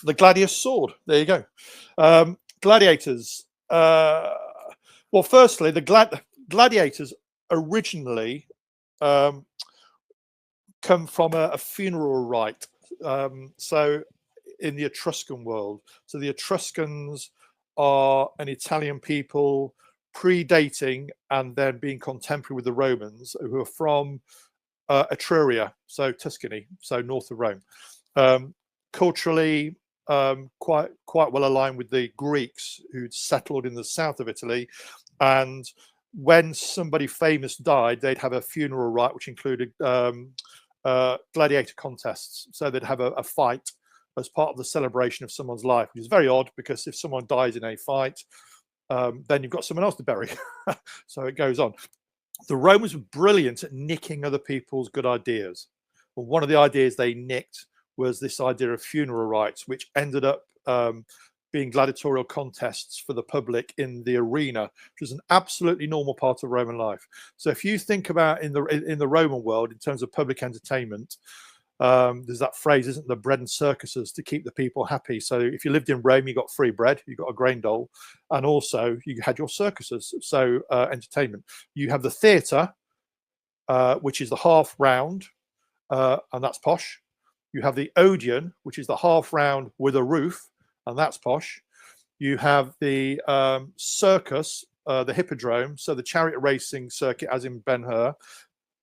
The gladius sword. There you go. Gladiators. Well, firstly, the gladiators originally come from a funeral rite. So in the Etruscan world. So the Etruscans are an Italian people predating and then being contemporary with the Romans, who are from Etruria, so Tuscany, so north of Rome. Culturally, quite well aligned with the Greeks who'd settled in the south of Italy. And when somebody famous died, they'd have a funeral rite, which included gladiator contests. So they'd have a fight as part of the celebration of someone's life, which is very odd, because if someone dies in a fight, then you've got someone else to bury. So it goes on. The Romans were brilliant at nicking other people's good ideas. Well, one of the ideas they nicked was this idea of funeral rites, which ended up being gladiatorial contests for the public in the arena, which was an absolutely normal part of Roman life. So if you think about in the Roman world in terms of public entertainment, there's that phrase, isn't there, bread and circuses to keep the people happy. So if you lived in Rome, you got free bread, you got a grain dole, and also you had your circuses. So entertainment. You have the theatre, which is the half round, and that's posh. You have the Odeon, which is the half round with a roof, and that's posh. You have the circus, the hippodrome, so the chariot racing circuit, as in Ben-Hur.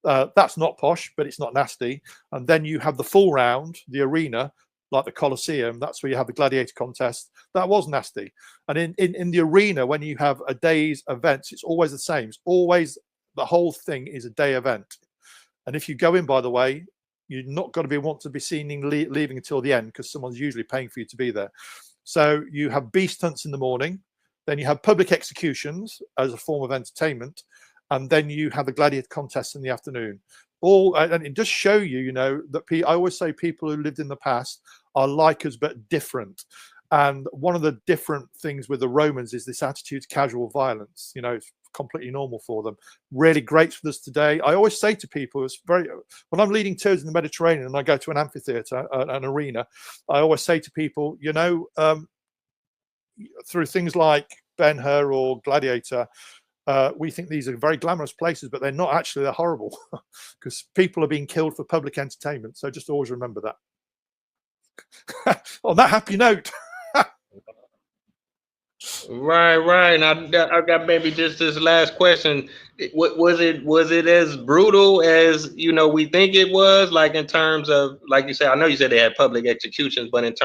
That's not posh, but it's not nasty. And then you have the full round, the arena, like the Colosseum. That's where you have the gladiator contest. That was nasty. And in the arena, when you have a day's events, it's always the same. It's always, the whole thing is a day event. And if you go in, by the way, you're not going to want to be seen leaving until the end, because someone's usually paying for you to be there. So you have beast hunts in the morning, then you have public executions as a form of entertainment, and then you have the gladiator contests in the afternoon. And it does show you, you know, that I always say people who lived in the past are like us but different. And one of the different things with the Romans is this attitude to casual violence. You know, it's completely normal for them. Really great for us today. I always say to people, it's very, when I'm leading tours in the Mediterranean and I go to an amphitheater, an arena, I always say to people, you know, through things like Ben-Hur or Gladiator, we think these are very glamorous places, but they're not actually. They're horrible, because people are being killed for public entertainment. So just always remember that. On that happy note. Right. Now I got maybe just this last question. Was it as brutal as, you know, we think it was? Like in terms of, like you said, I know you said they had public executions, but in